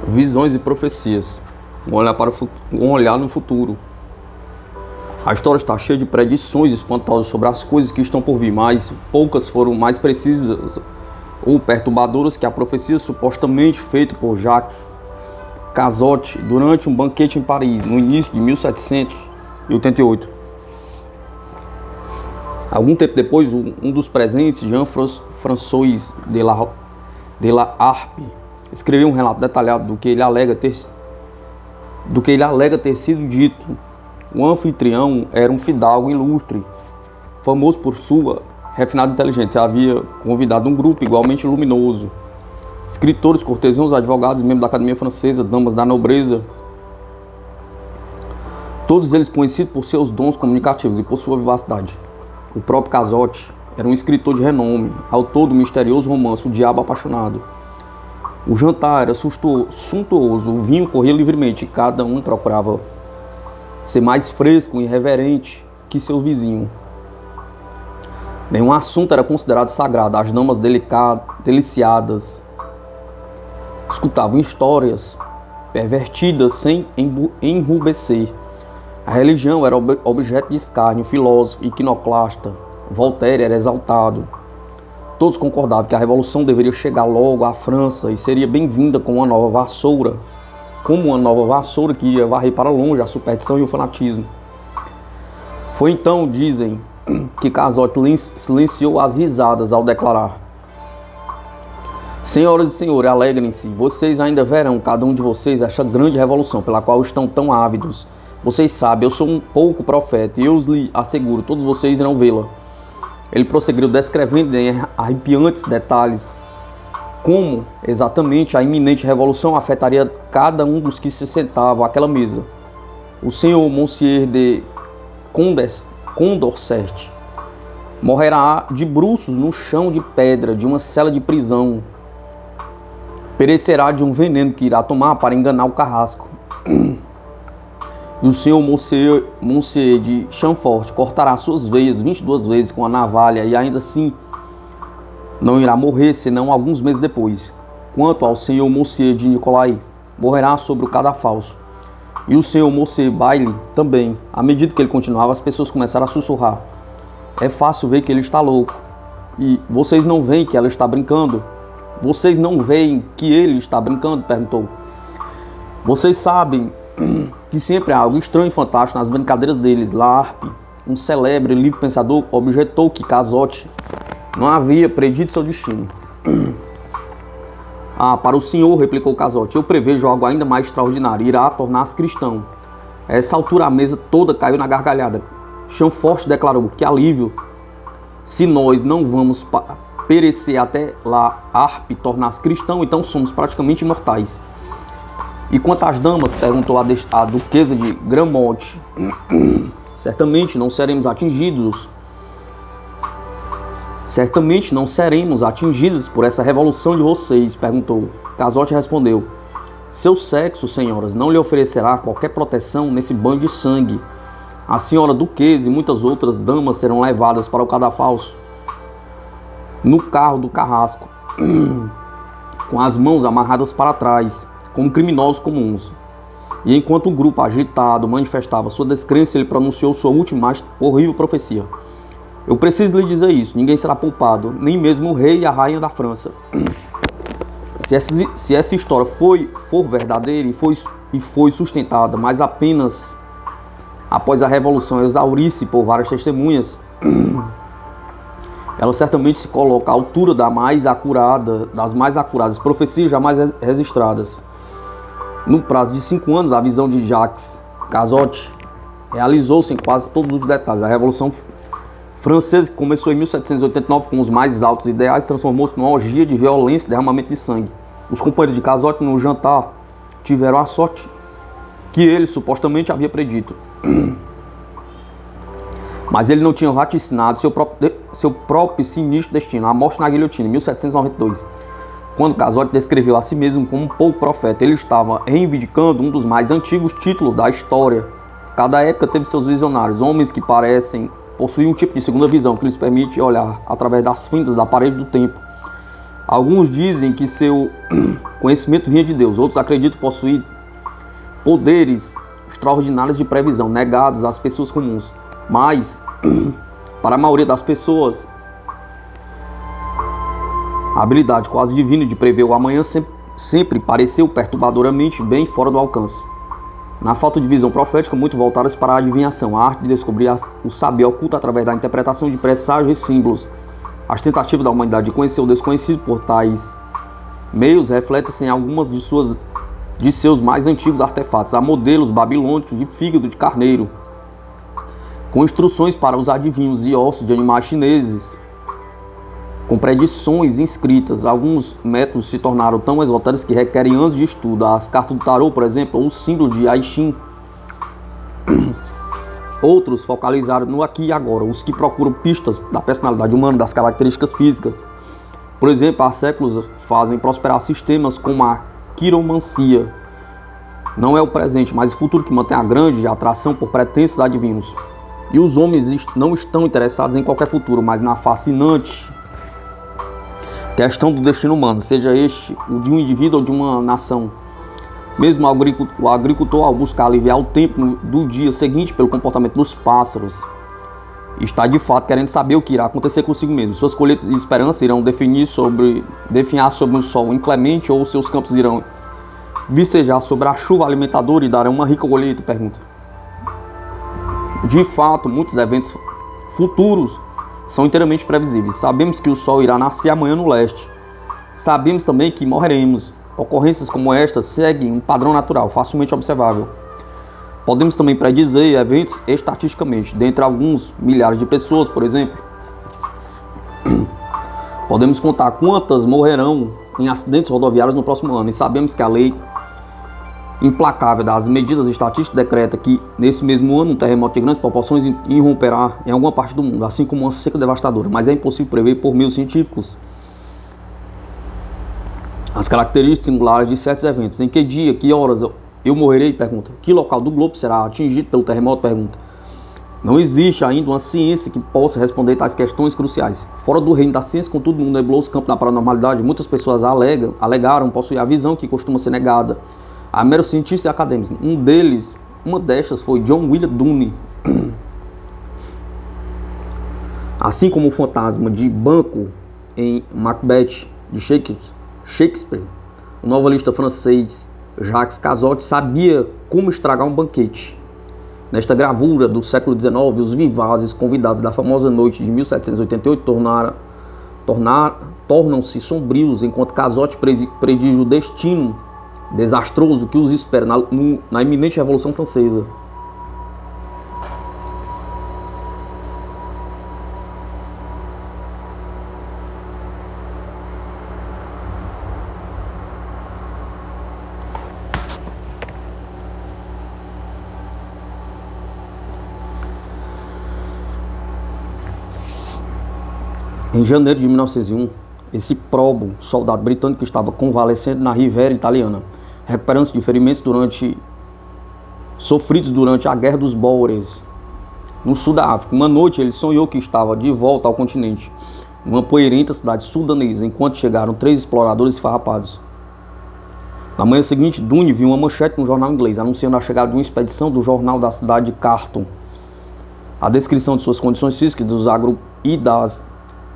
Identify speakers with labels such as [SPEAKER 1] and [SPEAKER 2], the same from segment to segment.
[SPEAKER 1] Visões e profecias. Um olhar no futuro. A história está cheia de predições espantosas sobre as coisas que estão por vir, mas poucas foram mais precisas ou perturbadoras que a profecia supostamente feita por Jacques Cazotte durante um banquete em Paris, no início de 1788. Algum tempo depois, um dos presentes, Jean-François de la Harpe, escreveu um relato detalhado do que ele alega ter sido dito. O anfitrião era um fidalgo ilustre, famoso por sua refinada inteligência. Havia convidado um grupo igualmente luminoso: escritores, cortesãos, advogados, membros da Academia Francesa, damas da nobreza, todos eles conhecidos por seus dons comunicativos e por sua vivacidade. O próprio Cazotte era um escritor de renome, autor do misterioso romance O Diabo Apaixonado. O jantar era suntuoso, o vinho corria livremente e cada um procurava ser mais fresco e irreverente que seu vizinho. Nenhum assunto era considerado sagrado. As damas deliciadas escutavam histórias pervertidas sem enrubescer. A religião era objeto de escárnio. O filósofo iconoclasta Voltaire era exaltado. Todos concordavam que a revolução deveria chegar logo à França e seria bem-vinda como uma nova vassoura que iria varrer para longe a superstição e o fanatismo. Foi então, dizem, que Cazotte silenciou as risadas ao declarar: senhoras e senhores, alegrem-se, vocês ainda verão, cada um de vocês, esta grande revolução pela qual estão tão ávidos. Vocês sabem, eu sou um pouco profeta e eu lhes asseguro, todos vocês irão vê-la. Ele prosseguiu descrevendo em arrepiantes detalhes como exatamente a iminente revolução afetaria cada um dos que se sentavam àquela mesa. O senhor Monsieur de Condorcet morrerá de bruços no chão de pedra de uma cela de prisão. Perecerá de um veneno que irá tomar para enganar o carrasco. E o senhor Monsieur de Chamfort cortará suas veias 22 vezes com a navalha e ainda assim não irá morrer senão alguns meses depois. Quanto ao senhor Monsieur de Nicolai, morrerá sobre o cadafalso. E o senhor Monsieur Bailly também. À medida que ele continuava, as pessoas começaram a sussurrar: é fácil ver que ele está louco. E vocês não veem que ela está brincando? Vocês não veem que ele está brincando? Perguntou. Vocês sabem que sempre há algo estranho e fantástico nas brincadeiras deles. Larpe, um célebre livre pensador, objetou que Cazotte não havia predito seu destino. Para o senhor, replicou Cazotte, eu prevejo algo ainda mais extraordinário. Irá tornar-se cristão. A essa altura a mesa toda caiu na gargalhada. Chamfort declarou: que alívio! Se nós não vamos perecer até lá Harpe tornar-se cristão, então somos praticamente imortais. E quanto às damas, perguntou a duquesa de Gramont, certamente não seremos atingidos por essa revolução de vocês, perguntou. Cazotte respondeu: seu sexo, senhoras, não lhe oferecerá qualquer proteção nesse banho de sangue. A senhora duquesa e muitas outras damas serão levadas para o cadafalso no carro do carrasco, com as mãos amarradas para trás, como criminosos comuns. E enquanto o grupo agitado manifestava sua descrença, ele pronunciou sua última horrível profecia: eu preciso lhe dizer isso, ninguém será poupado, nem mesmo o rei e a rainha da França. Se essa história for verdadeira e foi sustentada, mas apenas após a revolução exaurir-se por várias testemunhas, ela certamente se coloca à altura das mais acuradas profecias jamais registradas. No prazo de 5 anos, a visão de Jacques Cazotte realizou-se em quase todos os detalhes. A Revolução Francesa, que começou em 1789 com os mais altos ideais, transformou-se numa orgia de violência e derramamento de sangue. Os companheiros de Cazotte no jantar tiveram a sorte que ele supostamente havia predito. Mas ele não tinha raticinado seu próprio sinistro destino, a morte na guilhotina, em 1792. Quando Cazotte descreveu a si mesmo como um pouco profeta, ele estava reivindicando um dos mais antigos títulos da história. Cada época teve seus visionários, homens que parecem possuir um tipo de segunda visão que lhes permite olhar através das fintas da parede do tempo Alguns dizem que seu conhecimento vinha de Deus, outros acreditam possuir poderes extraordinários de previsão, negados às pessoas comuns. Mas, para a maioria das pessoas, a habilidade quase divina de prever o amanhã sempre pareceu perturbadoramente bem fora do alcance. Na falta de visão profética, muito voltaram para a adivinhação, a arte de descobrir o saber oculto através da interpretação de presságios e símbolos. As tentativas da humanidade de conhecer o desconhecido por tais meios refletem-se em algumas de seus mais antigos artefatos. Há modelos babilônicos de fígado de carneiro, com instruções para os adivinhos, e ossos de animais chineses, com predições inscritas. Alguns métodos se tornaram tão esotéricos que requerem anos de estudo. As cartas do tarô, por exemplo, ou o símbolo de Aishin. Outros focalizaram no aqui e agora, os que procuram pistas da personalidade humana, das características físicas. Por exemplo, há séculos fazem prosperar sistemas como a quiromancia. Não é o presente, mas o futuro que mantém a grande atração por pretensos adivinhos. E os homens não estão interessados em qualquer futuro, mas na fascinante questão do destino humano, seja este o de um indivíduo ou de uma nação. Mesmo o agricultor, ao buscar aliviar o tempo do dia seguinte pelo comportamento dos pássaros, está de fato querendo saber o que irá acontecer consigo mesmo. Suas colheitas de esperança irão definhar sobre um sol inclemente, ou seus campos irão vicejar sobre a chuva alimentadora e darão uma rica colheita? Pergunta. De fato, muitos eventos futuros são inteiramente previsíveis. Sabemos que o sol irá nascer amanhã no leste. Sabemos também que morreremos. Ocorrências como estas seguem um padrão natural, facilmente observável. Podemos também predizer eventos estatisticamente. Dentre alguns milhares de pessoas, por exemplo, podemos contar quantas morrerão em acidentes rodoviários no próximo ano. E sabemos que a lei implacável das medidas estatísticas decreta que, nesse mesmo ano, um terremoto de grandes proporções irromperá em alguma parte do mundo, assim como uma seca devastadora. Mas é impossível prever por meios científicos as características singulares de certos eventos. Em que dia, que horas eu morrerei? Pergunta. Que local do globo será atingido pelo terremoto? Pergunta. Não existe ainda uma ciência que possa responder tais questões cruciais. Fora do reino da ciência, contudo, no nebuloso campo da paranormalidade, muitas pessoas alegaram possuir a visão que costuma ser negada a meros cientistas e acadêmicos. Uma destas foi John William Dunne. Assim como o fantasma de Banco em Macbeth de Shakespeare, o novelista francês Jacques Cazotte sabia como estragar um banquete. Nesta gravura do século XIX, os vivazes convidados da famosa noite de 1788 tornam-se sombrios, enquanto Cazotte prediz o destino desastroso que os espera na iminente Revolução Francesa. Em janeiro de 1901, esse probo soldado britânico estava convalescendo na Riviera Italiana, recuperando-se de ferimentos sofridos durante a Guerra dos Boers, no sul da África. Uma noite ele sonhou que estava de volta ao continente, numa poeirenta cidade sudanesa, enquanto chegaram 3 exploradores esfarrapados. Na manhã seguinte, Dunne viu uma manchete no jornal inglês, anunciando a chegada de uma expedição do jornal da cidade de Carlton. A descrição de suas condições físicas e das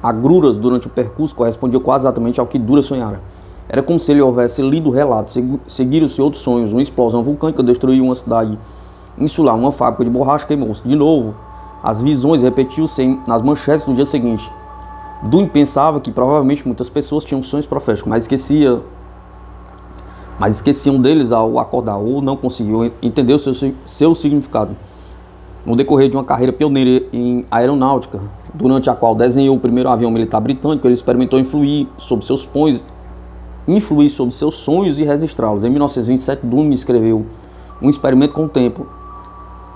[SPEAKER 1] agruras durante o percurso correspondia quase exatamente ao que Dunne sonhara. Era como se ele houvesse lido o relato. Seguiram-se outros sonhos. Uma explosão vulcânica destruiu uma cidade insular, uma fábrica de borracha queimou-se. De novo, as visões repetiam-se nas manchetes do dia seguinte. Dunne pensava que provavelmente muitas pessoas tinham sonhos proféticos, mas esqueciam deles ao acordar, ou não conseguiam entender o seu significado. No decorrer de uma carreira pioneira em aeronáutica, durante a qual desenhou o primeiro avião militar britânico, ele experimentou influir sobre seus sonhos e registrá-los. Em 1927, Dunne escreveu um experimento com o tempo,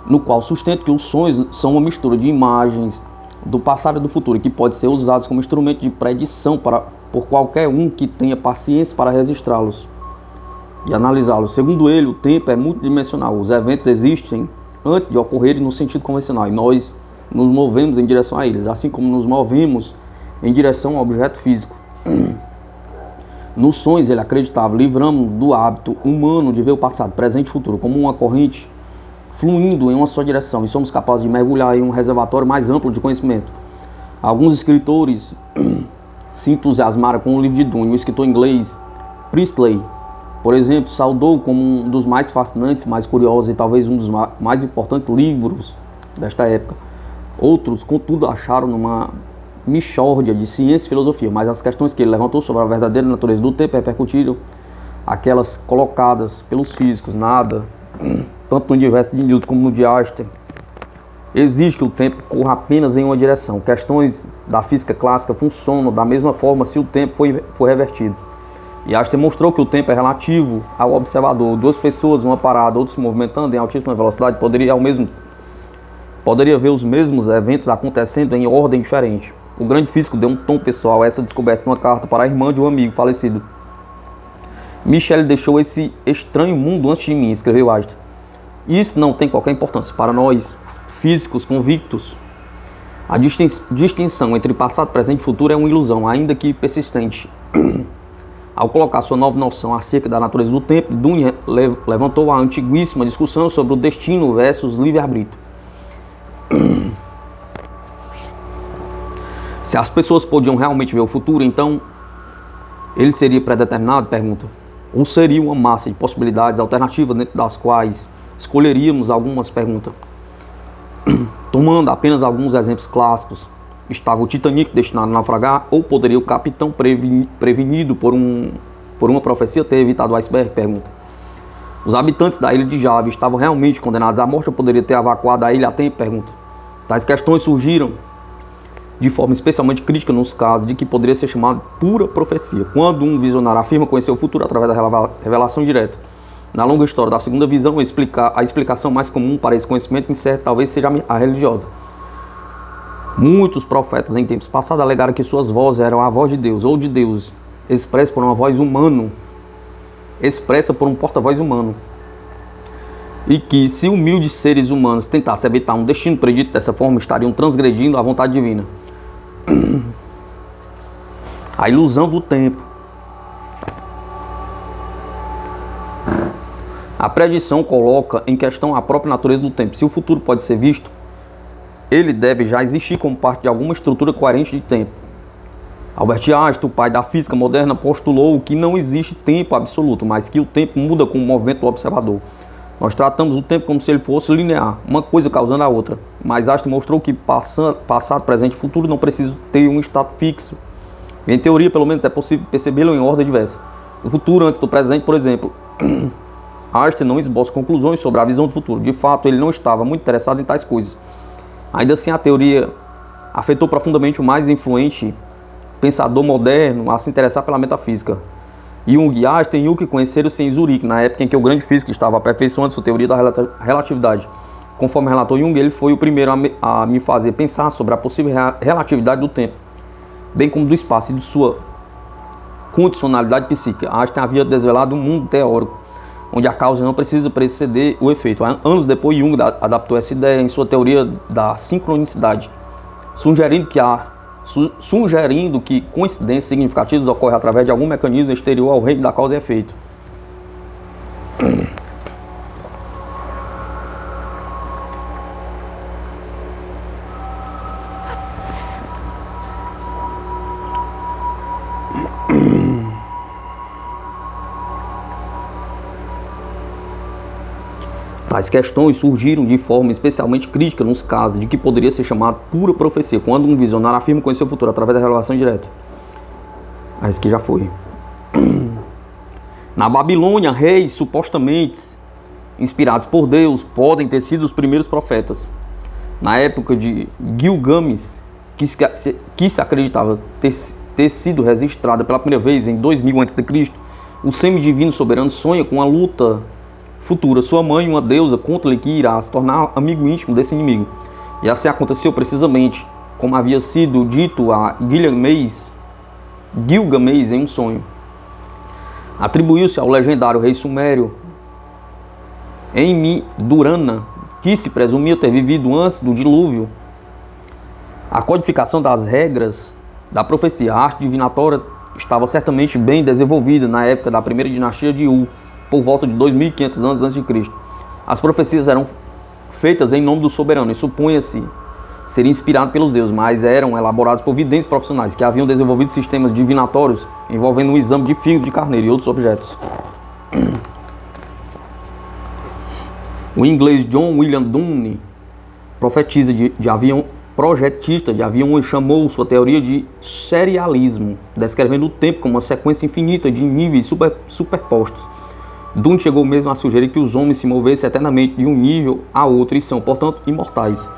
[SPEAKER 1] no qual sustenta que os sonhos são uma mistura de imagens do passado e do futuro, que pode ser usados como instrumento de predição por qualquer um que tenha paciência para registrá-los e analisá-los. Segundo ele, o tempo é multidimensional. Os eventos existem antes de ocorrerem no sentido convencional, e nós nos movemos em direção a eles, assim como nos movemos em direção ao objeto físico. Nos sonhos ele acreditava, livramos do hábito humano de ver o passado, presente e futuro como uma corrente fluindo em uma só direção, e somos capazes de mergulhar em um reservatório mais amplo de conhecimento. Alguns escritores se entusiasmaram com o livro de Dune. O escritor inglês Priestley, por exemplo, saudou como um dos mais fascinantes, mais curiosos e talvez um dos mais importantes livros desta época. Outros, contudo, acharam numa mixórdia de ciência e filosofia, mas as questões que ele levantou sobre a verdadeira natureza do tempo repercutiram aquelas colocadas pelos físicos. Nada, tanto no universo de Newton como no de Einstein, exige que o tempo corra apenas em uma direção. Questões da física clássica funcionam da mesma forma se o tempo for revertido. E Einstein mostrou que o tempo é relativo ao observador. Duas pessoas, uma parada, outra se movimentando em altíssima velocidade, poderia ver os mesmos eventos acontecendo em ordem diferente. O grande físico deu um tom pessoal a essa descoberta numa carta para a irmã de um amigo falecido. Michele deixou esse estranho mundo antes de mim, escreveu Einstein. Isso não tem qualquer importância para nós, físicos convictos. A distinção entre passado, presente e futuro é uma ilusão, ainda que persistente. Ao colocar sua nova noção acerca da natureza do tempo, Dune levantou a antiguíssima discussão sobre o destino versus livre-arbítrio. Se as pessoas podiam realmente ver o futuro, então ele seria predeterminado? Pergunta. Ou seria uma massa de possibilidades alternativas dentro das quais escolheríamos algumas? Pergunta. Tomando apenas alguns exemplos clássicos, estava o Titanic destinado a naufragar, ou poderia o capitão prevenido por uma profecia ter evitado o iceberg? Pergunta. Os habitantes da ilha de Java estavam realmente condenados à morte, ou poderia ter evacuado a ilha a tempo? Pergunta. Tais questões surgiram de forma especialmente crítica nos casos de que poderia ser chamado pura profecia, quando um visionário afirma conhecer o futuro através da revelação direta. Na longa história da segunda visão, a explicação mais comum para esse conhecimento incerto talvez seja a religiosa. Muitos profetas em tempos passados alegaram que suas vozes eram a voz de Deus, ou de Deus, expressa por uma voz humana, expressa por um porta-voz humano. E que, se humildes seres humanos tentassem evitar um destino predito dessa forma, estariam transgredindo a vontade divina. A ilusão do tempo. A predição coloca em questão a própria natureza do tempo. Se o futuro pode ser visto, ele deve já existir como parte de alguma estrutura coerente de tempo. Albert Einstein, o pai da física moderna, postulou que não existe tempo absoluto, mas que o tempo muda com o movimento do observador. Nós tratamos o tempo como se ele fosse linear, uma coisa causando a outra. Mas Einstein mostrou que passado, presente e futuro não precisam ter um estado fixo. Em teoria, pelo menos, é possível percebê-lo em ordem diversa. O futuro antes do presente, por exemplo. Einstein não esboça conclusões sobre a visão do futuro. De fato, ele não estava muito interessado em tais coisas. Ainda assim, a teoria afetou profundamente o mais influente pensador moderno a se interessar pela metafísica. Jung e Einstein o que conheceram-se em Zurique, na época em que o grande físico estava aperfeiçoando sua teoria da relatividade. Conforme relatou Jung, ele foi o primeiro a me fazer pensar sobre a possível relatividade do tempo, bem como do espaço e de sua condicionalidade psíquica. Einstein havia desvelado um mundo teórico, onde a causa não precisa preceder o efeito. Anos depois, Jung adaptou essa ideia em sua teoria da sincronicidade, sugerindo que coincidências significativas ocorrem através de algum mecanismo exterior ao reino da causa e efeito. Tais questões surgiram de forma especialmente crítica nos casos de que poderia ser chamado pura profecia, quando um visionário afirma conhecer o futuro através da revelação direta. Mas que já foi. Na Babilônia, reis supostamente inspirados por Deus podem ter sido os primeiros profetas. Na época de Gilgamesh, que se acreditava ter sido registrada pela primeira vez em 2000 a.C., o semidivino soberano sonha com a luta futura. Sua mãe, uma deusa, conta-lhe que irá se tornar amigo íntimo desse inimigo. E assim aconteceu precisamente como havia sido dito a Gilgamesh em um sonho. Atribuiu-se ao legendário rei sumério Enmidurana, que se presumia ter vivido antes do dilúvio, a codificação das regras da profecia. A arte divinatória estava certamente bem desenvolvida na época da primeira dinastia de U, por volta de 2500 anos antes de Cristo. As profecias eram feitas em nome do soberano e supunha-se ser inspirado pelos deuses, mas eram elaborados por videntes profissionais que haviam desenvolvido sistemas divinatórios envolvendo o exame de fígado de carneiro e outros objetos. O inglês John William Dunne, projetista de aviões, chamou sua teoria de serialismo, descrevendo o tempo como uma sequência infinita de níveis superpostos. Dunne chegou mesmo a sugerir que os homens se movessem eternamente de um nível a outro e são, portanto, imortais.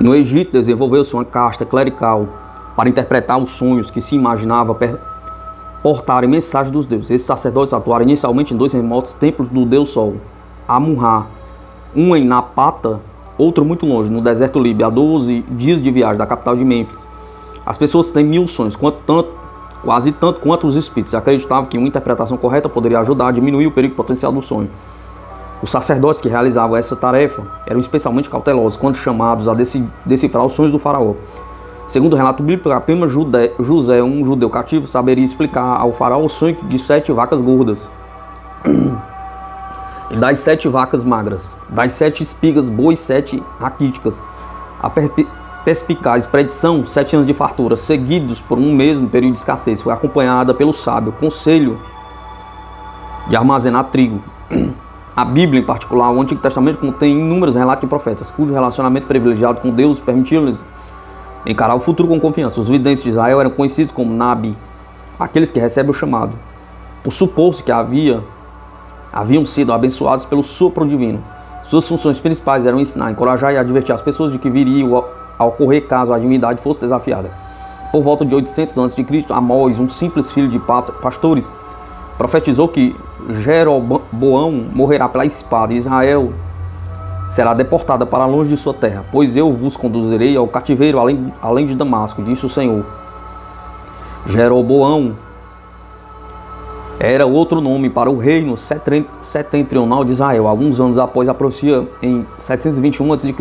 [SPEAKER 1] No Egito desenvolveu-se uma casta clerical para interpretar os sonhos que se imaginava portarem mensagem dos deuses. Esses sacerdotes atuaram inicialmente em dois remotos templos do deus Sol, Amun-Ra, um em Napata, outro muito longe, no deserto líbio, a 12 dias de viagem da capital de Mênfis. As pessoas temiam os sonhos, quase tanto quanto os espíritos, e acreditavam que uma interpretação correta poderia ajudar a diminuir o perigo potencial do sonho. Os sacerdotes que realizavam essa tarefa eram especialmente cautelosos quando chamados a decifrar os sonhos do faraó. Segundo o relato bíblico, apenas José, um judeu cativo, saberia explicar ao faraó o sonho de 7 vacas gordas e das 7 vacas magras, das 7 espigas boas e 7 raquíticas. A perspicaz predição, 7 anos de fartura, seguidos por um mesmo período de escassez, foi acompanhada pelo sábio conselho de armazenar trigo. A Bíblia, em particular, o Antigo Testamento, contém inúmeros relatos de profetas, cujo relacionamento privilegiado com Deus permitiu-lhes encarar o futuro com confiança. Os videntes de Israel eram conhecidos como Nabi, aqueles que recebem o chamado, por supor-se que haviam sido abençoados pelo sopro divino. Suas funções principais eram ensinar, encorajar e advertir as pessoas de que viria a ocorrer caso a divindade fosse desafiada. Por volta de 800 a.C., Amós, um simples filho de pastores, profetizou que Jeroboão morrerá pela espada e Israel será deportada para longe de sua terra, pois eu vos conduzirei ao cativeiro além de Damasco, disse o Senhor. Jeroboão era outro nome para o reino setentrional de Israel, alguns anos após a profecia em 721 a.C.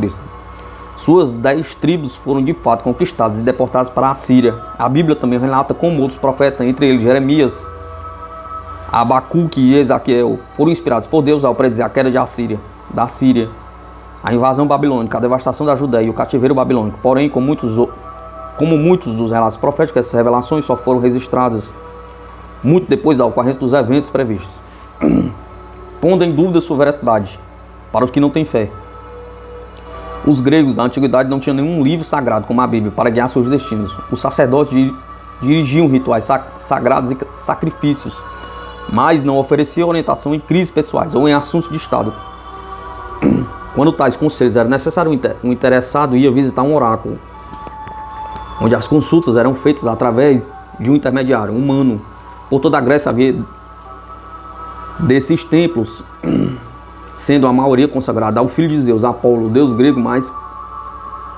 [SPEAKER 1] Suas 10 tribos foram de fato conquistadas e deportadas para a Síria. A Bíblia também relata como outros profetas, entre eles Jeremias, Abacuque e Ezequiel, foram inspirados por Deus ao predizer a queda da Síria, a invasão babilônica, a devastação da Judéia e o cativeiro babilônico. Porém, como muitos dos relatos proféticos, essas revelações só foram registradas muito depois da ocorrência dos eventos previstos, pondo em dúvida sua veracidade para os que não têm fé. Os gregos da antiguidade não tinham nenhum livro sagrado como a Bíblia para guiar seus destinos. Os sacerdotes dirigiam rituais sagrados e sacrifícios, mas não ofereciam orientação em crises pessoais ou em assuntos de Estado. Quando tais conselhos eram necessários, o interessado ia visitar um oráculo, onde as consultas eram feitas através de um intermediário humano. Por toda a Grécia havia desses templos, sendo a maioria consagrada ao filho de Zeus, Apolo, deus grego mais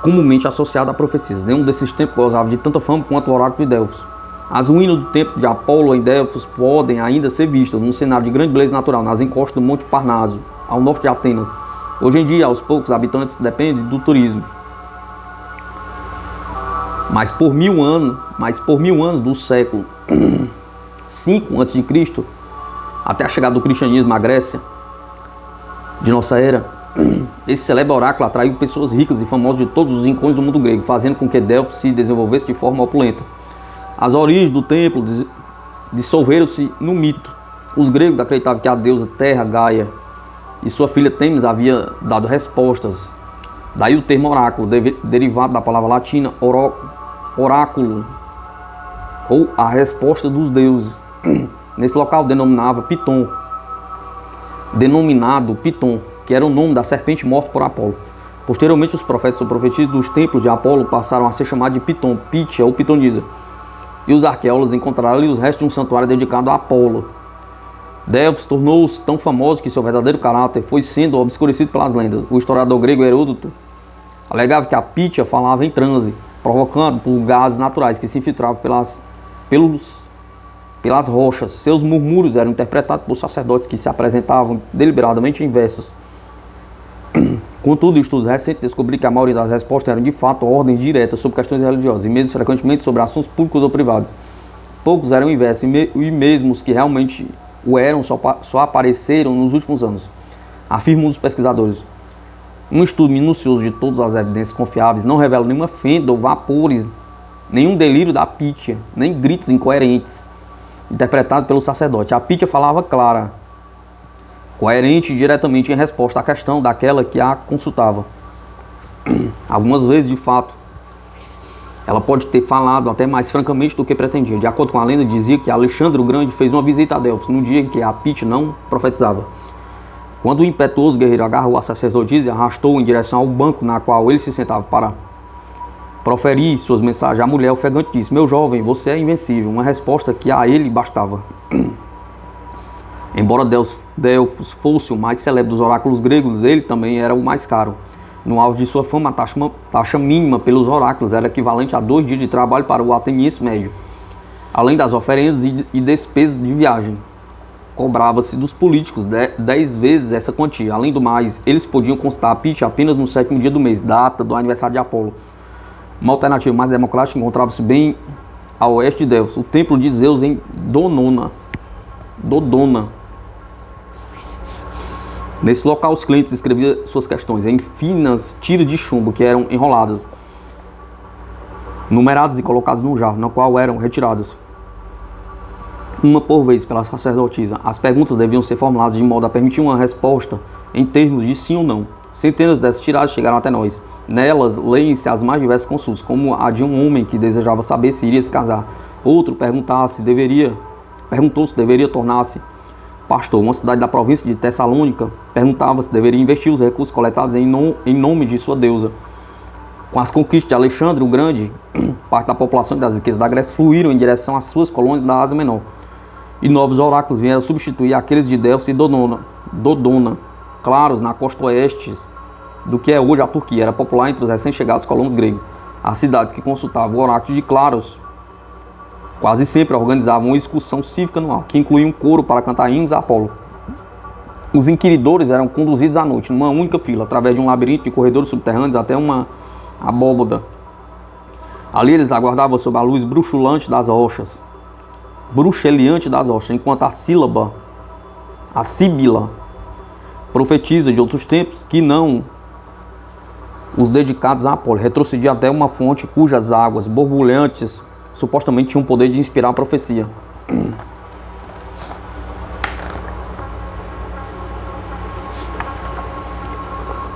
[SPEAKER 1] comumente associado a profecias. Nenhum desses templos gozava de tanta fama quanto o oráculo de Delfos. As ruínas do templo de Apolo em Delfos podem ainda ser vistas num cenário de grande beleza natural, nas encostas do Monte Parnaso, ao norte de Atenas. Hoje em dia, aos poucos habitantes dependem do turismo. Mas por mil anos do século V a.C., até a chegada do cristianismo à Grécia de nossa era, esse célebre oráculo atraiu pessoas ricas e famosas de todos os rincões do mundo grego, fazendo com que Delfos se desenvolvesse de forma opulenta. As origens do templo dissolveram-se no mito. Os gregos acreditavam que a deusa Terra, Gaia, e sua filha Têmis havia dado respostas. Daí o termo oráculo, derivado da palavra latina oráculo, ou a resposta dos deuses. Nesse local denominado Piton, que era o nome da serpente morta por Apolo. Posteriormente, os profetas ou profetisas dos templos de Apolo passaram a ser chamados de Piton, Pitia ou Pitonisa. E os arqueólogos encontraram ali os restos de um santuário dedicado a Apolo. Delfos tornou-se tão famoso que seu verdadeiro caráter foi sendo obscurecido pelas lendas. O historiador grego Heródoto Alegava que a Pítia falava em transe, provocando por gases naturais que se infiltravam pelas rochas. Seus murmúrios eram interpretados por sacerdotes que se apresentavam deliberadamente em versos. Contudo, estudos recentes descobriram que a maioria das respostas eram de fato ordens diretas sobre questões religiosas, e mesmo frequentemente sobre assuntos públicos ou privados. Poucos eram inversos, e mesmo os que realmente o eram só apareceram nos últimos anos, afirmam os pesquisadores. Um estudo minucioso de todas as evidências confiáveis não revela nenhuma fenda ou vapores, nenhum delírio da Pítia, nem gritos incoerentes, interpretados pelo sacerdote. A Pítia falava clara, coerente e diretamente em resposta à questão daquela que a consultava. Algumas vezes, de fato, ela pode ter falado até mais francamente do que pretendia. De acordo com a lenda, dizia que Alexandre o Grande fez uma visita a Delfos no dia em que a Pítia não profetizava. Quando o impetuoso guerreiro agarrou a sacerdotisa e arrastou-o em direção ao banco na qual ele se sentava para proferir suas mensagens, a mulher ofegante disse: "Meu jovem, você é invencível", uma resposta que a ele bastava. Embora Delfos fosse o mais célebre dos oráculos gregos, ele também era o mais caro. No auge de sua fama, a taxa mínima pelos oráculos era equivalente a 2 dias de trabalho para o ateniense médio, além das oferendas e despesas de viagem. Cobrava-se dos políticos 10 vezes essa quantia. Além do mais, eles podiam consultar a Pítia apenas no 7º dia do mês, data do aniversário de Apolo. Uma alternativa mais democrática encontrava-se bem a oeste de Delfos, o templo de Zeus em Dodona. Nesse local, os clientes escreviam suas questões em finas tiras de chumbo que eram enroladas, numeradas e colocadas num jarro, na qual eram retiradas uma por vez pela sacerdotisa. As perguntas deviam ser formuladas de modo a permitir uma resposta em termos de sim ou não. Centenas dessas tiradas chegaram até nós. Nelas, leem-se as mais diversas consultas, como a de um homem que desejava saber se iria se casar. Outro perguntou se deveria tornar-se pastor. Uma cidade da província de Tessalônica perguntava se deveria investir os recursos coletados em nome de sua deusa. Com as conquistas de Alexandre o Grande, parte da população e das riquezas da Grécia fluíram em direção às suas colônias da Ásia Menor. E novos oráculos vieram substituir aqueles de Delfos e Dodona, claros na costa oeste do que é hoje a Turquia. Era popular entre os recém-chegados colonos gregos. As cidades que consultavam o oráculo de Claros quase sempre organizavam uma excursão cívica anual, que incluía um coro para cantar hinos a Apolo. Os inquiridores eram conduzidos à noite, numa única fila, através de um labirinto de corredores subterrâneos até uma abóboda. Ali eles aguardavam sob a luz bruxuleante das rochas, enquanto a Síbila, profetiza de outros tempos que não os dedicados a Apolo, retrocedia até uma fonte cujas águas borbulhantes supostamente tinham o poder de inspirar a profecia.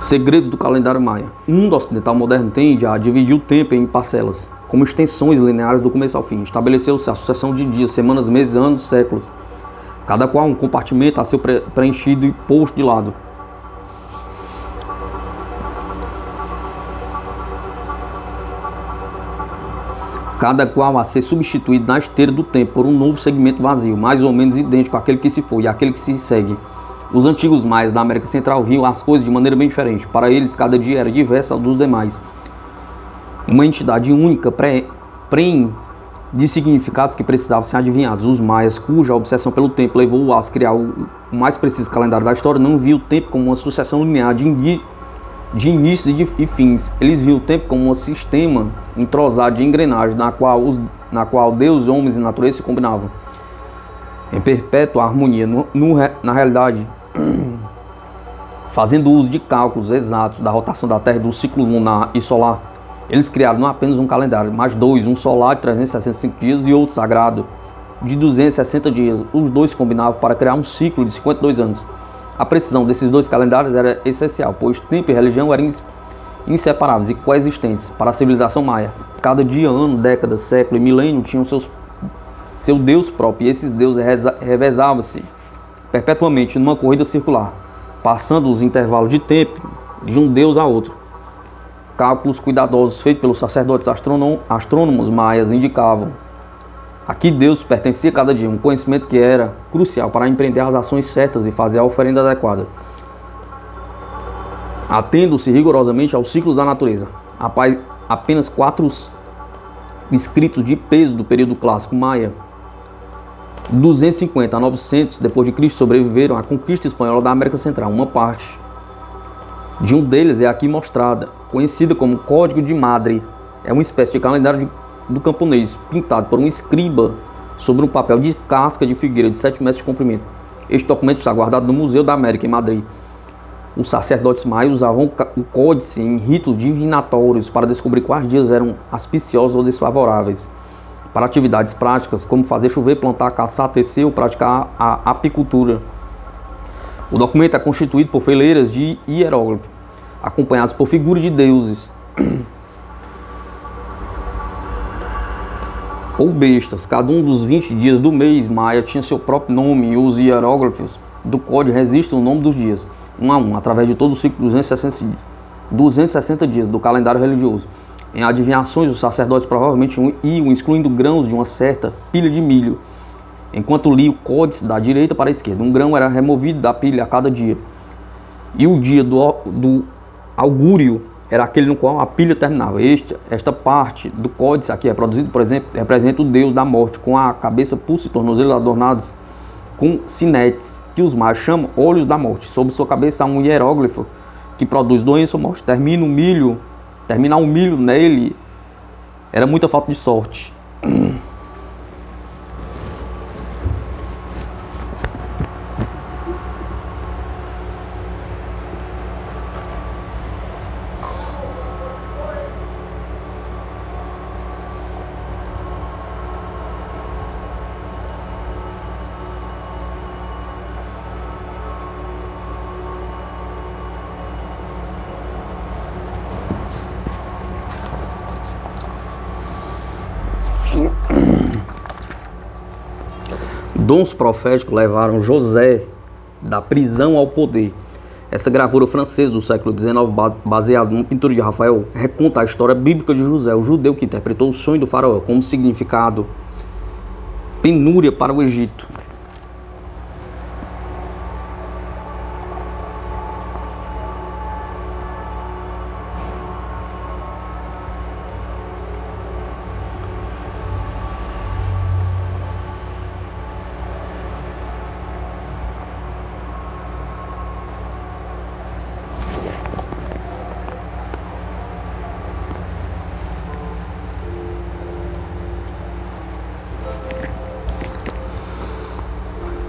[SPEAKER 1] Segredos do calendário maia. O mundo ocidental moderno tende a dividir o tempo em parcelas, como extensões lineares do começo ao fim. Estabeleceu-se a sucessão de dias, semanas, meses, anos, séculos, cada qual um compartimento a ser preenchido e posto de lado. Cada qual a ser substituído na esteira do tempo por um novo segmento vazio, mais ou menos idêntico àquele que se foi e àquele que se segue. Os antigos maias da América Central viam as coisas de maneira bem diferente. Para eles, cada dia era diverso dos demais. Uma entidade única, prenhe de significados que precisavam ser adivinhados. Os maias, cuja obsessão pelo tempo levou-a criar o mais preciso calendário da história, não viam o tempo como uma sucessão linear de inícios e fins. Eles viam o tempo como um sistema entrosado de engrenagens na qual Deus, homens e natureza se combinavam em perpétua harmonia. Na realidade, fazendo uso de cálculos exatos da rotação da Terra, do ciclo lunar e solar, eles criaram não apenas um calendário, mas dois, um solar de 365 dias e outro sagrado de 260 dias. Os dois combinavam para criar um ciclo de 52 anos. A precisão desses dois calendários era essencial, pois tempo e religião eram inseparáveis e coexistentes para a civilização maia. Cada dia, ano, década, século e milênio tinham seu Deus próprio, e esses deuses revezavam-se perpetuamente numa corrida circular, passando os intervalos de tempo de um deus a outro. Cálculos cuidadosos feitos pelos sacerdotes astrônomos maias indicavam a que Deus pertencia cada dia, um conhecimento que era crucial para empreender as ações certas e fazer a oferenda adequada. atendo-se rigorosamente aos ciclos da natureza. Apenas 4 escritos de peso do período clássico maia, 250 a 900 depois de Cristo, sobreviveram à conquista espanhola da América Central. Uma parte de um deles é aqui mostrada, conhecida como Código de Madre. É uma espécie de calendário do camponês, pintado por um escriba sobre um papel de casca de figueira de 7 metros de comprimento. Este documento está guardado no Museu da América, em Madrid. Os sacerdotes maios usavam o códice em ritos divinatórios para descobrir quais dias eram auspiciosos ou desfavoráveis para atividades práticas, como fazer chover, plantar, caçar, tecer ou praticar a apicultura. O documento é constituído por fileiras de hieróglifos, acompanhados por figuras de deuses ou bestas. Cada um dos 20 dias do mês maia tinha seu próprio nome, e os hieróglifos do código registram o nome dos dias, um a um, através de todo o ciclo de 260 dias do calendário religioso. Em adivinhações, os sacerdotes provavelmente iam excluindo grãos de uma certa pilha de milho, enquanto lia o códice da direita para a esquerda. Um grão era removido da pilha a cada dia. E o dia do augúrio era aquele no qual a pilha terminava. Esta parte do códice aqui reproduzido, por exemplo, representa o deus da morte, com a cabeça, pulso e tornozelos adornados com sinetes, que os maios chamam olhos da morte. Sobre sua cabeça há um hieróglifo que produz doença ou morte. Terminar um milho nele era muita falta de sorte. Dons proféticos levaram José da prisão ao poder. Essa gravura francesa do século XIX, baseada numa pintura de Rafael, reconta a história bíblica de José, o judeu que interpretou o sonho do faraó como significado penúria para o Egito.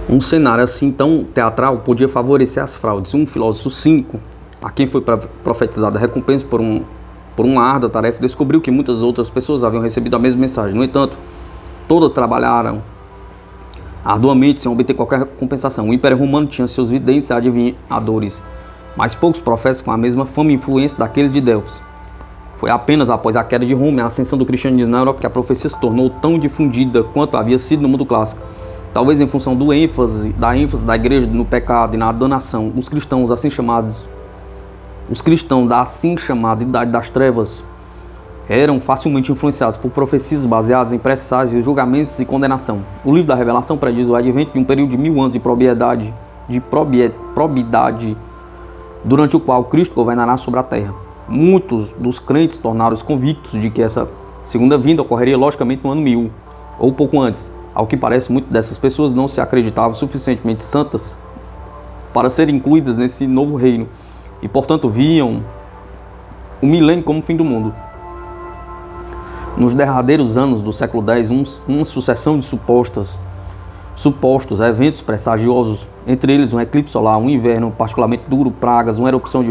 [SPEAKER 1] Um cenário assim tão teatral podia favorecer as fraudes. Um filósofo cínico, a quem foi profetizada a recompensa por uma árdua tarefa, descobriu que muitas outras pessoas haviam recebido a mesma mensagem. No entanto, todas trabalharam arduamente sem obter qualquer compensação. O Império Romano tinha seus videntes e adivinhadores, mas poucos profetas com a mesma fama e influência daqueles de Delfos. Foi apenas após a queda de Roma e a ascensão do cristianismo na Europa que a profecia se tornou tão difundida quanto havia sido no mundo clássico. Talvez em função da ênfase da igreja no pecado e na danação, os cristãos da assim chamada Idade das Trevas eram facilmente influenciados por profecias baseadas em presságios, julgamentos e condenação. O livro da Revelação prediz o advento de um período de 1000 anos de probidade, durante o qual Cristo governará sobre a terra. Muitos dos crentes tornaram-se convictos de que essa segunda vinda ocorreria logicamente no ano 1000, ou pouco antes. Ao que parece, muitas dessas pessoas não se acreditavam suficientemente santas para serem incluídas nesse novo reino e, portanto, viam o milênio como o fim do mundo. Nos derradeiros anos do século X, uma sucessão de supostos eventos pressagiosos, entre eles um eclipse solar, um inverno particularmente duro, pragas, uma erupção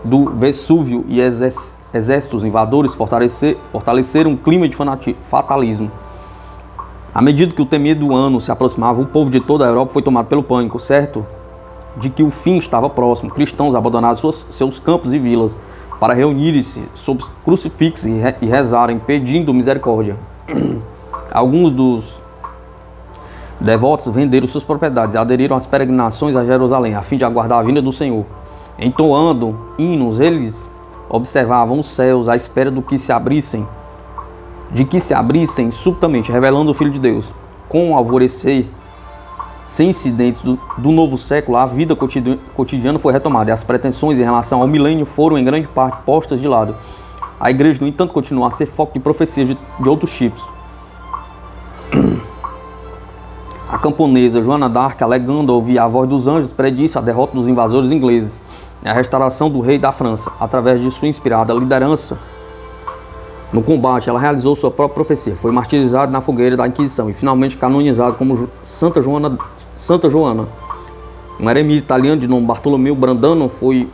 [SPEAKER 1] do Vesúvio e exércitos invadores fortaleceram um clima de fatalismo. À medida que o temido ano se aproximava, o povo de toda a Europa foi tomado pelo pânico, certo de que o fim estava próximo. Cristãos abandonaram seus campos e vilas para reunirem-se sob crucifixos e rezarem, pedindo misericórdia. Alguns dos devotos venderam suas propriedades e aderiram às peregrinações a Jerusalém, a fim de aguardar a vinda do Senhor. Entoando hinos, eles observavam os céus à espera de que se abrissem subitamente, revelando o Filho de Deus. Com o alvorecer, Sem incidentes do novo século, a vida cotidiana foi retomada e as pretensões em relação ao milênio foram em grande parte postas de lado. A igreja, no entanto, continua a ser foco de profecias de outros tipos. A camponesa Joana d'Arc, alegando ouvir a voz dos anjos, predisse a derrota dos invasores ingleses e a restauração do rei da França. Através de sua inspirada liderança no combate, ela realizou sua própria profecia. Foi martirizada na fogueira da Inquisição e finalmente canonizada como Santa Joana. Um eremita italiano de nome Bartolomeu Brandano foi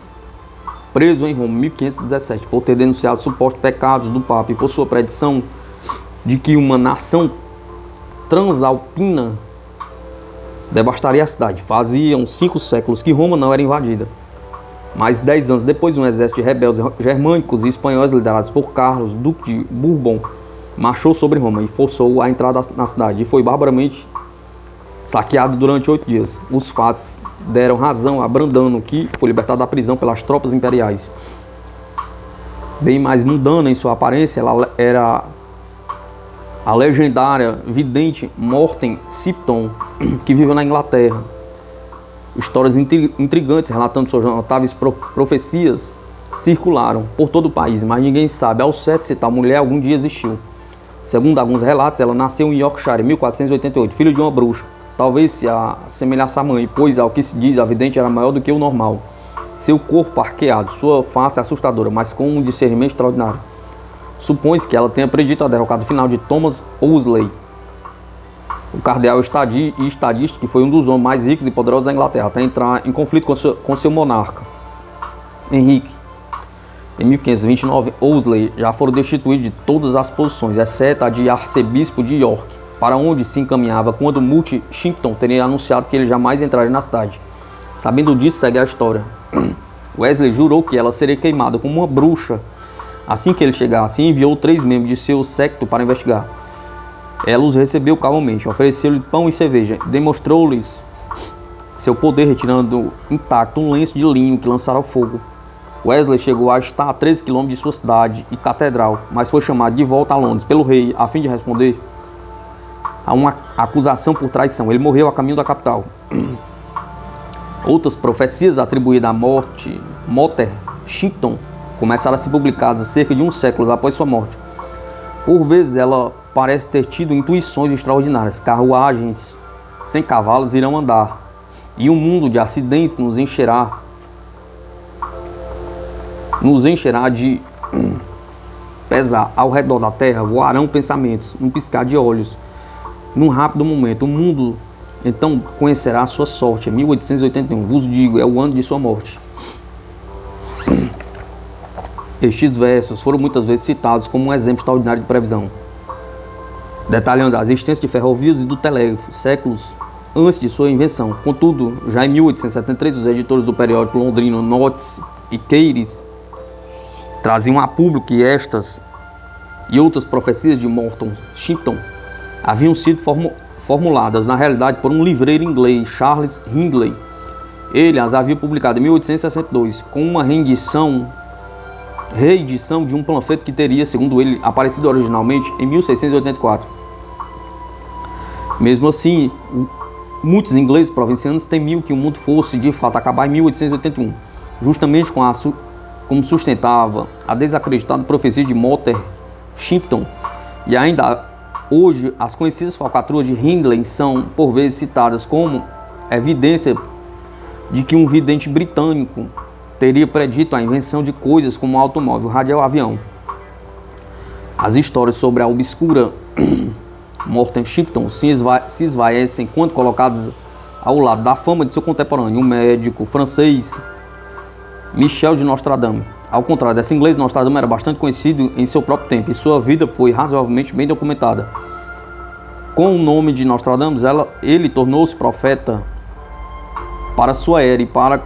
[SPEAKER 1] preso em Roma em 1517 por ter denunciado supostos pecados do Papa e por sua predição de que uma nação transalpina devastaria a cidade. Faziam 5 séculos que Roma não era invadida. Mais 10 anos depois, um exército de rebeldes germânicos e espanhóis liderados por Carlos, duque de Bourbon, marchou sobre Roma e forçou a entrada na cidade e foi barbaramente saqueado durante 8 dias. Os fatos deram razão a Brandano, que foi libertado da prisão pelas tropas imperiais. Bem mais mundana em sua aparência, ela era a legendária vidente Morten Shipton, que viveu na Inglaterra. Histórias intrigantes relatando suas notáveis profecias circularam por todo o país, mas ninguém sabe ao certo se tal mulher algum dia existiu. Segundo alguns relatos, ela nasceu em Yorkshire em 1488, filho de uma bruxa. Talvez se assemelhasse à mãe, pois, ao que se diz, a vidente era maior do que o normal. Seu corpo arqueado, sua face assustadora, mas com um discernimento extraordinário. Supõe-se que ela tenha predito a derrocada final de Thomas Wolsey, o cardeal estadista, que foi um dos homens mais ricos e poderosos da Inglaterra, até entrar em conflito com seu monarca, Henrique. Em 1529, Wolsey já foram destituídos de todas as posições, exceto a de arcebispo de York, para onde se encaminhava quando Multi Shimpton teria anunciado que ele jamais entraria na cidade. Sabendo disso, segue a história. Wesley jurou que ela seria queimada como uma bruxa assim que ele chegasse e enviou 3 membros de seu séquito para investigar. Ela os recebeu calmamente, ofereceu-lhe pão e cerveja, demonstrou-lhes seu poder retirando intacto um lenço de linho que lançara ao fogo. Wesley chegou a estar a 13 km de sua cidade e catedral, mas foi chamado de volta a Londres pelo rei a fim de responder a uma acusação por traição. Ele morreu a caminho da capital. Outras profecias atribuídas à morte Motter Shimpton começaram a ser publicadas cerca de um século após sua morte. Por vezes ela parece ter tido intuições extraordinárias. Carruagens sem cavalos irão andar, e um mundo de acidentes nos encherá de pesar. Ao redor da terra voarão pensamentos, num piscar de olhos, num rápido momento. O mundo então conhecerá a sua sorte. 1881, vos digo, é o ano de sua morte. Estes versos foram muitas vezes citados como um exemplo extraordinário de previsão, detalhando a existência de ferrovias e do telégrafo, séculos antes de sua invenção. Contudo, já em 1873, os editores do periódico londrino Notes e Queires traziam a público que estas e outras profecias de Morton Shimpton haviam sido formuladas, na realidade, por um livreiro inglês, Charles Hindley. Ele as havia publicado em 1862, com uma reedição de um panfleto que teria, segundo ele, aparecido originalmente em 1684. Mesmo assim, muitos ingleses provincianos temiam que o mundo fosse de fato acabar em 1881, justamente como sustentava a desacreditada profecia de Motter Shimpton. E ainda hoje, as conhecidas falcatruas de Hindley são por vezes citadas como evidência de que um vidente britânico teria predito a invenção de coisas como automóvel, rádio e avião. As histórias sobre a obscura Morton Shimpton se esvaecem quando colocadas ao lado da fama de seu contemporâneo, o médico francês Michel de Nostradamus. Ao contrário desse inglês, Nostradamus era bastante conhecido em seu próprio tempo e sua vida foi razoavelmente bem documentada. Com o nome de Nostradamus, ele tornou-se profeta para sua era e para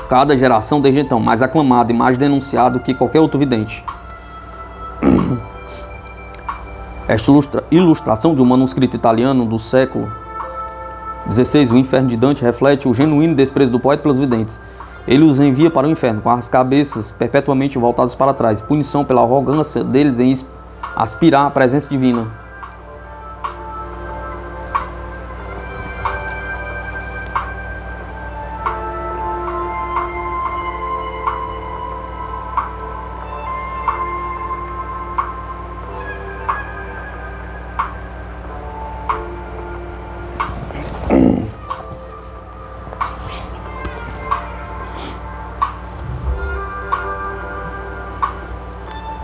[SPEAKER 1] cada geração desde então, mais aclamado e mais denunciado que qualquer outro vidente. Esta ilustração de um manuscrito italiano do século XVI, o Inferno de Dante, reflete o genuíno desprezo do poeta pelos videntes. Ele os envia para o inferno, com as cabeças perpetuamente voltadas para trás, punição pela arrogância deles em aspirar a presença divina.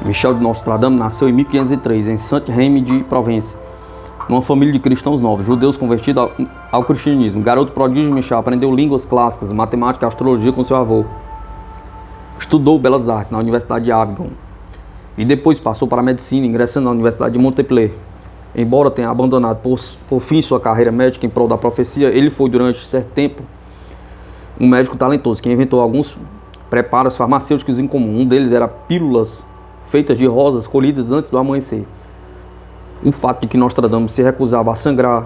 [SPEAKER 1] Michel de Nostradamus nasceu em 1503 em Saint-Rémy de Provence, numa família de cristãos novos, judeus convertidos ao cristianismo. Garoto prodígio, Michel aprendeu línguas clássicas, matemática e astrologia com seu avô. Estudou belas artes na Universidade de Avignon e depois passou para a medicina, ingressando na Universidade de Montpellier. Embora tenha abandonado por fim sua carreira médica em prol da profecia, ele foi durante certo tempo um médico talentoso que inventou alguns preparos farmacêuticos em comum. Um deles era pílulas feitas de rosas colhidas antes do amanhecer. O fato de que Nostradamus se recusava a sangrar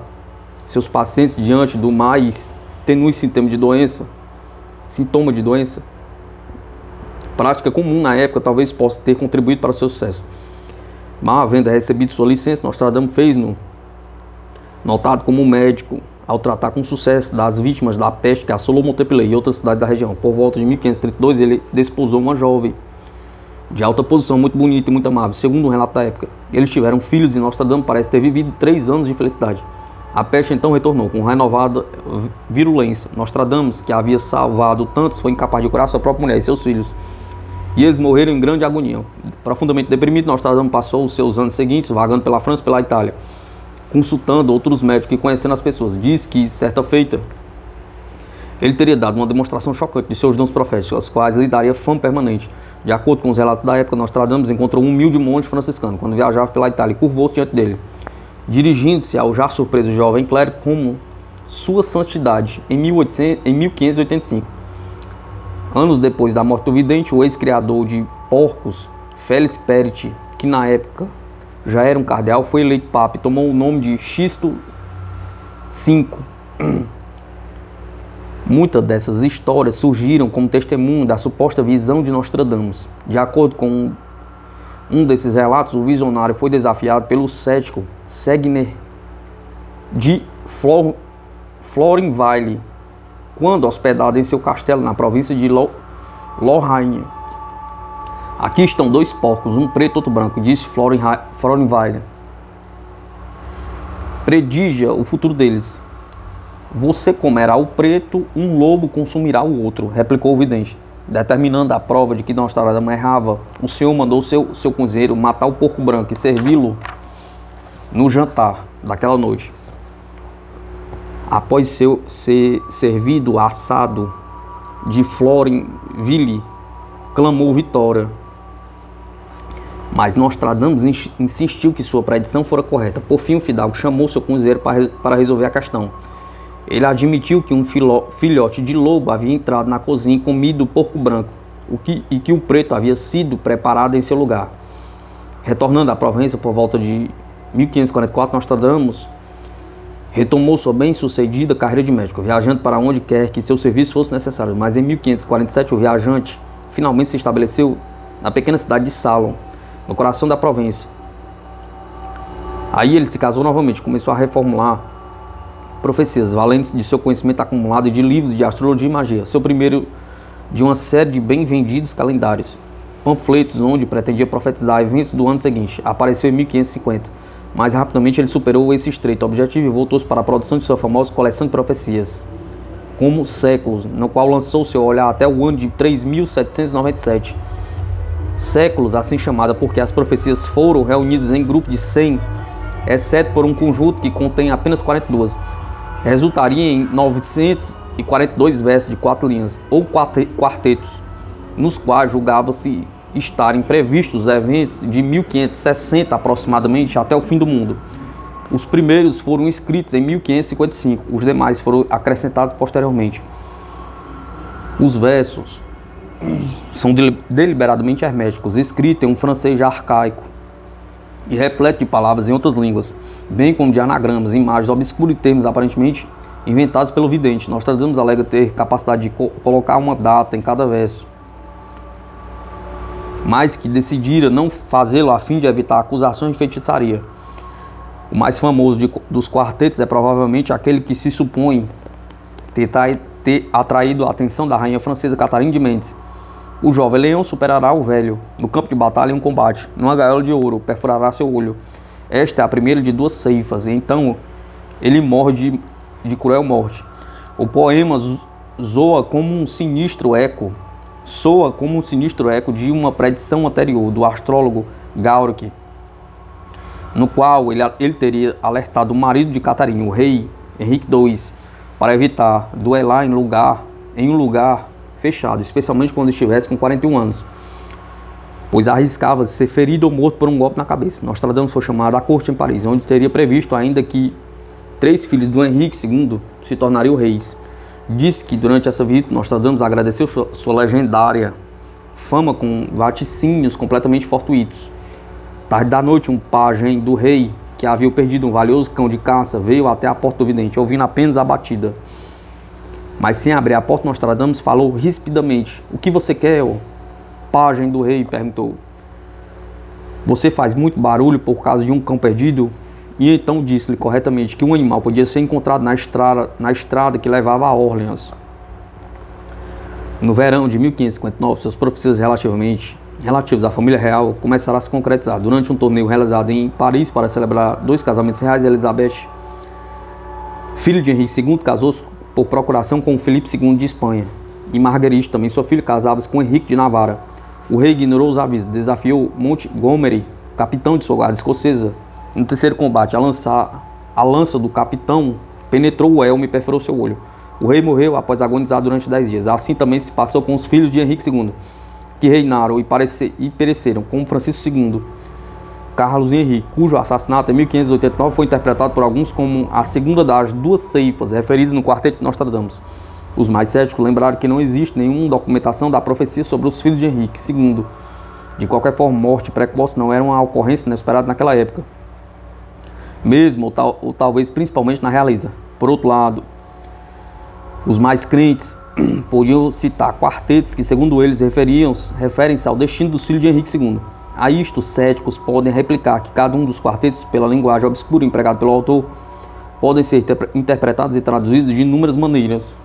[SPEAKER 1] seus pacientes diante do mais tenue sintoma de doença, prática comum na época, talvez possa ter contribuído para o seu sucesso. Mas, havendo recebido sua licença, Nostradamus fez-no notado como médico ao tratar com sucesso das vítimas da peste que assolou Montpellier e outras cidades da região. Por volta de 1532, ele desposou uma jovem de alta posição, muito bonita e muito amável. Segundo o relato da época, eles tiveram filhos e Nostradamus parece ter vivido 3 anos de felicidade. A peste então retornou com renovada virulência. Nostradamus, que havia salvado tantos, foi incapaz de curar sua própria mulher e seus filhos, e eles morreram em grande agonia. Profundamente deprimido, Nostradamus passou os seus anos seguintes vagando pela França e pela Itália, consultando outros médicos e conhecendo as pessoas. Diz que, certa feita, ele teria dado uma demonstração chocante de seus dons proféticos, aos quais lhe daria fama permanente. De acordo com os relatos da época, Nostradamus encontrou um humilde monge franciscano quando viajava pela Itália e curvou-se diante dele, dirigindo-se ao já surpreso jovem clérigo como sua santidade em 1585. Anos depois da morte do vidente, o ex-criador de porcos, Félix Perit, que na época já era um cardeal, foi eleito papa e tomou o nome de Sixto V. Muitas dessas histórias surgiram como testemunho da suposta visão de Nostradamus. De acordo com um desses relatos, o visionário foi desafiado pelo cético Segner de Florenville, quando hospedado em seu castelo na província de Lorraine. Aqui estão 2 porcos, um preto e outro branco, disse Florenville. Predija o futuro deles. Você comerá o preto, um lobo consumirá o outro, replicou o vidente. Determinando a prova de que Nostradamus errava, o senhor mandou seu cozinheiro matar o porco branco e servi-lo no jantar daquela noite. Após ser servido assado de Florenville, clamou vitória. Mas Nostradamus insistiu que sua predição fora correta. Por fim, o fidalgo chamou seu cozinheiro para resolver a questão. Ele admitiu que um filhote de lobo havia entrado na cozinha e comido o porco branco, e que o preto havia sido preparado em seu lugar. Retornando à Provença por volta de 1544, Nostradamus retomou sua bem-sucedida carreira de médico, viajando para onde quer que seu serviço fosse necessário. Mas em 1547, o viajante finalmente se estabeleceu na pequena cidade de Salon, no coração da Provença. Aí ele se casou novamente, começou a reformular profecias, valentes de seu conhecimento acumulado e de livros de astrologia e magia. Seu primeiro de uma série de bem vendidos calendários, panfletos onde pretendia profetizar eventos do ano seguinte, apareceu em 1550. Mas rapidamente ele superou esse estreito objetivo e voltou-se para a produção de sua famosa coleção de profecias, como Séculos, no qual lançou seu olhar até o ano de 3797. Séculos, assim chamada porque as profecias foram reunidas em grupo de 100, exceto por um conjunto que contém apenas 42. Resultaria em 942 versos de 4 linhas, ou quartetos, nos quais julgava-se estarem previstos eventos de 1560 aproximadamente até o fim do mundo. Os primeiros foram escritos em 1555, os demais foram acrescentados posteriormente. Os versos são deliberadamente herméticos, escritos em um francês arcaico e repleto de palavras em outras línguas, bem como de anagramas, imagens obscuras e termos aparentemente inventados pelo vidente. Nostradamus alega ter capacidade de colocar uma data em cada verso, mas que decidira não fazê-lo a fim de evitar acusações de feitiçaria. O mais famoso dos quartetos é provavelmente aquele que se supõe ter atraído a atenção da rainha francesa Catarina de Mendes. O jovem leão superará o velho no campo de batalha em um combate. Numa gaiola de ouro, perfurará seu olho. Esta é a primeira de 2 ceifas, e então ele morre de cruel morte. O poema zoa como um sinistro eco soa como um sinistro eco de uma predição anterior do astrólogo Gauric, no qual ele teria alertado o marido de Catarina, o rei Henrique II, para evitar duelar em um lugar fechado, especialmente quando estivesse com 41 anos, pois arriscava ser ferido ou morto por um golpe na cabeça. Nostradamus foi chamado à corte em Paris, onde teria previsto ainda que 3 filhos do Henrique II se tornariam reis. Disse que durante essa visita Nostradamus agradeceu sua legendária fama com vaticínios completamente fortuitos. Tarde da noite, um pajem do rei, que havia perdido um valioso cão de caça, veio até a porta do vidente, ouvindo apenas a batida. Mas sem abrir a porta, Nostradamus falou rispidamente: "O que você quer, ó?" Pajem do rei perguntou: "Você faz muito barulho por causa de um cão perdido?" E então disse-lhe corretamente que um animal podia ser encontrado na estrada que levava a Orleans. No verão de 1559, suas profecias relativos à família real começaram a se concretizar. Durante um torneio realizado em Paris para celebrar 2 casamentos reais, Elizabeth, filho de Henrique II, casou-se por procuração com Felipe II de Espanha. E Marguerite, também sua filha, casava-se com Henrique de Navarra. O rei ignorou os avisos, desafiou Montgomery, capitão de sua guarda escocesa. No terceiro combate, a lança do capitão penetrou o elmo e perfurou seu olho. O rei morreu após agonizar durante 10 dias. Assim também se passou com os filhos de Henrique II, que reinaram e pereceram, como Francisco II, Carlos e Henrique, cujo assassinato em 1589 foi interpretado por alguns como a segunda das 2 ceifas referidas no quarteto de Nostradamus. Os mais céticos lembraram que não existe nenhuma documentação da profecia sobre os filhos de Henrique II. De qualquer forma, morte precoce não era uma ocorrência inesperada naquela época, mesmo ou talvez principalmente na realeza. Por outro lado, os mais crentes podiam citar quartetos que, segundo eles, referem-se ao destino dos filhos de Henrique II. A isto, os céticos podem replicar que cada um dos quartetos, pela linguagem obscura empregada pelo autor, podem ser interpretados e traduzidos de inúmeras maneiras.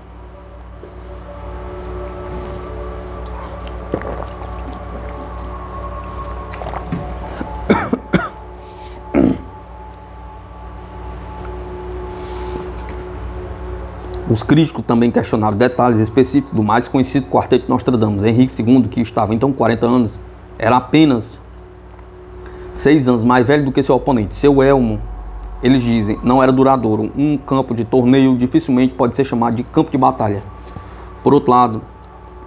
[SPEAKER 1] Os críticos também questionaram detalhes específicos do mais conhecido quarteto de Nostradamus. Henrique II, que estava então com 40 anos, era apenas 6 anos mais velho do que seu oponente. Seu elmo, eles dizem, não era duradouro. Um campo de torneio dificilmente pode ser chamado de campo de batalha. Por outro lado,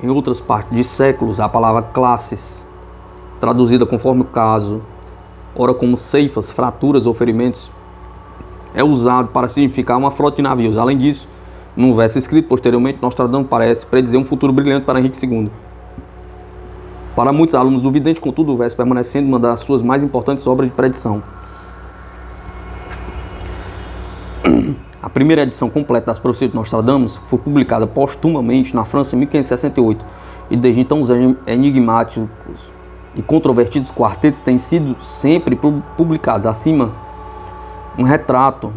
[SPEAKER 1] em outras partes de séculos, a palavra classes, traduzida conforme o caso, ora como ceifas, fraturas ou ferimentos, é usado para significar uma frota de navios. Além disso, num verso escrito posteriormente, Nostradamus parece predizer um futuro brilhante para Henrique II. Para muitos alunos do vidente, contudo, o verso permanece sendo uma das suas mais importantes obras de predição. A primeira edição completa das profecias de Nostradamus foi publicada postumamente na França em 1568, e desde então os enigmáticos e controvertidos quartetos têm sido sempre publicados. Acima, um retrato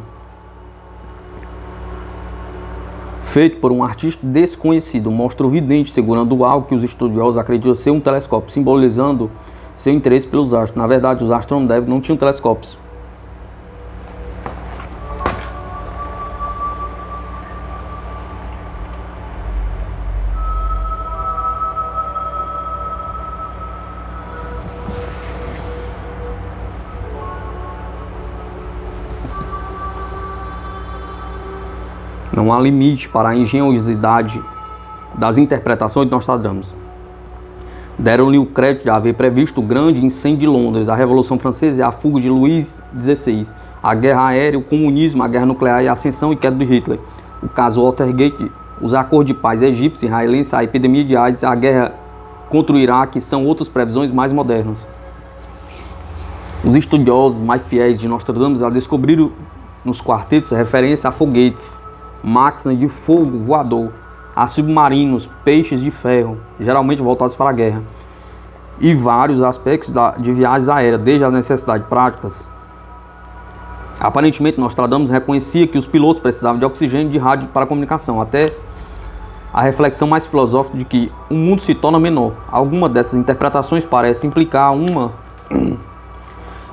[SPEAKER 1] feito por um artista desconhecido mostra o vidente segurando algo que os estudiosos acreditam ser um telescópio, simbolizando seu interesse pelos astros. Na verdade, os astrônomos não tinham telescópios. Não há limite para a engenhosidade das interpretações de Nostradamus. Deram-lhe o crédito de haver previsto o grande incêndio de Londres, a Revolução Francesa e a fuga de Luís XVI, a guerra aérea, o comunismo, a guerra nuclear e a ascensão e queda de Hitler, o caso Watergate, os acordos de paz egípcios e israelenses, a epidemia de AIDS, a guerra contra o Iraque são outras previsões mais modernas. Os estudiosos mais fiéis de Nostradamus já descobriram nos quartetos referência a foguetes, máquinas de fogo voador, a submarinos, peixes de ferro, geralmente voltados para a guerra, e vários aspectos de viagens aéreas, desde as necessidades práticas. Aparentemente, Nostradamus reconhecia que os pilotos precisavam de oxigênio e de rádio para comunicação, até a reflexão mais filosófica de que o mundo se torna menor. Alguma dessas interpretações parece implicar uma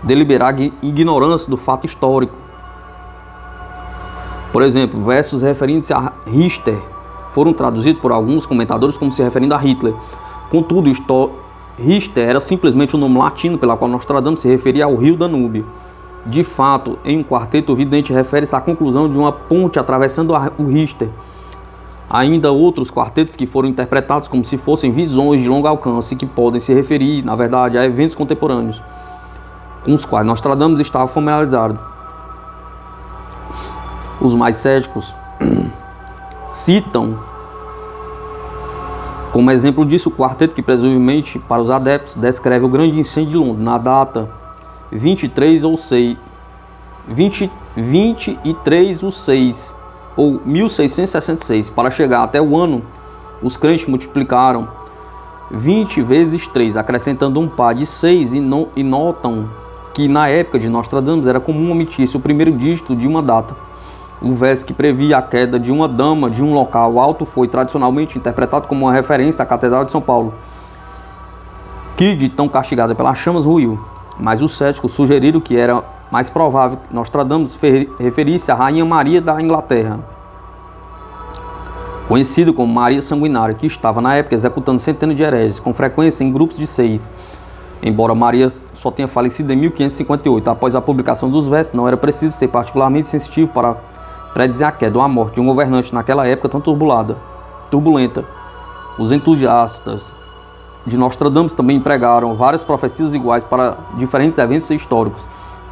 [SPEAKER 1] deliberada ignorância do fato histórico. Por exemplo, versos referindo-se a Richter foram traduzidos por alguns comentadores como se referindo a Hitler. Contudo, Richter era simplesmente o nome latino pela qual Nostradamus se referia ao rio Danúbio. De fato, em um quarteto, o vidente refere-se à conclusão de uma ponte atravessando o Richter. Ainda outros quartetos que foram interpretados como se fossem visões de longo alcance, que podem se referir, na verdade, a eventos contemporâneos, com os quais Nostradamus estava familiarizado. Os mais céticos citam como exemplo disso o quarteto que, presumivelmente, para os adeptos, descreve o grande incêndio de Londres, na data 23 ou 6, ou 1666. Para chegar até o ano, os crentes multiplicaram 20 vezes 3, acrescentando um par de 6 e notam que na época de Nostradamus era comum omitir-se o primeiro dígito de uma data. O verso que previa a queda de uma dama de um local alto foi tradicionalmente interpretado como uma referência à Catedral de São Paulo, que, de tão castigada pelas chamas, ruiu. Mas os céticos sugeriram que era mais provável que Nostradamus referisse à Rainha Maria da Inglaterra, conhecida como Maria Sanguinária, que estava na época executando centenas de hereges, com frequência em grupos de 6. Embora Maria só tenha falecido em 1558, após a publicação dos versos, não era preciso ser particularmente sensitivo para predizer a queda ou a morte de um governante naquela época tão turbulenta. Os entusiastas de Nostradamus também empregaram várias profecias iguais para diferentes eventos históricos.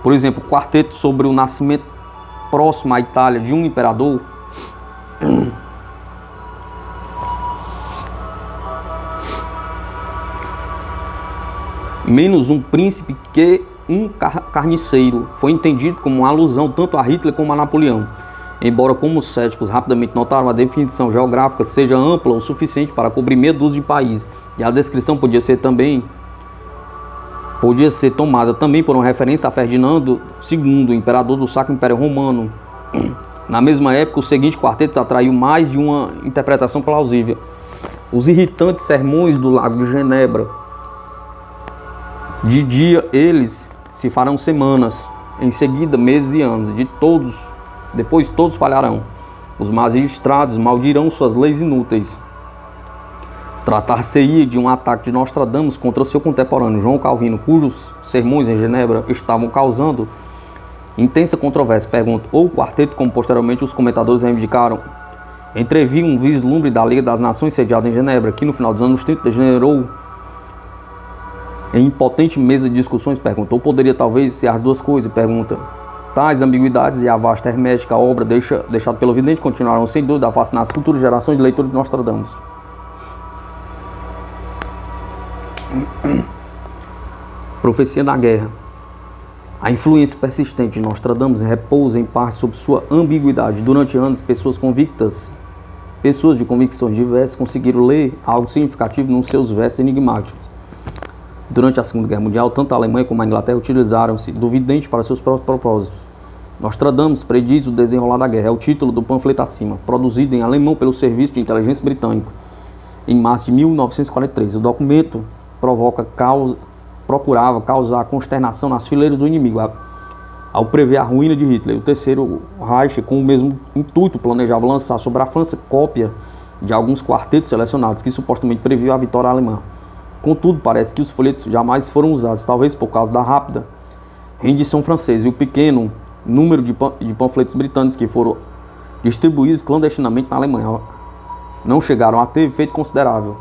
[SPEAKER 1] Por exemplo, o quarteto sobre o nascimento próximo à Itália de um imperador menos um príncipe que um carniceiro foi entendido como uma alusão tanto a Hitler como a Napoleão. Embora, como os céticos rapidamente notaram, a definição geográfica seja ampla o suficiente para cobrir meia dúzia de países, e a descrição podia ser tomada também por uma referência a Ferdinando II, imperador do Sacro Império Romano. Na mesma época, o seguinte quarteto atraiu mais de uma interpretação plausível: os irritantes sermões do Lago de Genebra. De dia eles se farão semanas, em seguida meses e anos, depois todos falharão. Os magistrados maldirão suas leis inúteis. Tratar-se-ia de um ataque de Nostradamus contra seu contemporâneo João Calvino, cujos sermões em Genebra estavam causando intensa controvérsia. Pergunta: ou o quarteto, como posteriormente os comentadores reivindicaram, entreviu um vislumbre da Liga das Nações sediada em Genebra, que no final dos anos 30 degenerou em impotente mesa de discussões? Pergunta. Ou poderia talvez ser as duas coisas? Pergunta. Tais ambiguidades e a vasta hermética obra deixada pelo vidente continuarão sem dúvida a fascinar as futuras gerações de leitores de Nostradamus. Profecia da guerra. A influência persistente de Nostradamus repousa em parte sobre sua ambiguidade. Durante anos, pessoas de convicções diversas conseguiram ler algo significativo nos seus versos enigmáticos. Durante a Segunda Guerra Mundial, tanto a Alemanha como a Inglaterra utilizaram-se do vidente para seus próprios propósitos. Nostradamus prediz o desenrolar da guerra, é o título do panfleto acima, produzido em alemão pelo Serviço de Inteligência Britânico, em março de 1943. O documento procurava causar consternação nas fileiras do inimigo, ao prever a ruína de Hitler. O Terceiro Reich, com o mesmo intuito, planejava lançar sobre a França cópia de alguns quartetos selecionados, que supostamente previam a vitória alemã. Contudo, parece que os folhetos jamais foram usados, talvez por causa da rápida rendição francesa e o pequeno número de panfletos britânicos que foram distribuídos clandestinamente na Alemanha não chegaram a ter efeito considerável.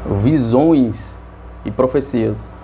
[SPEAKER 1] Visões e profecias.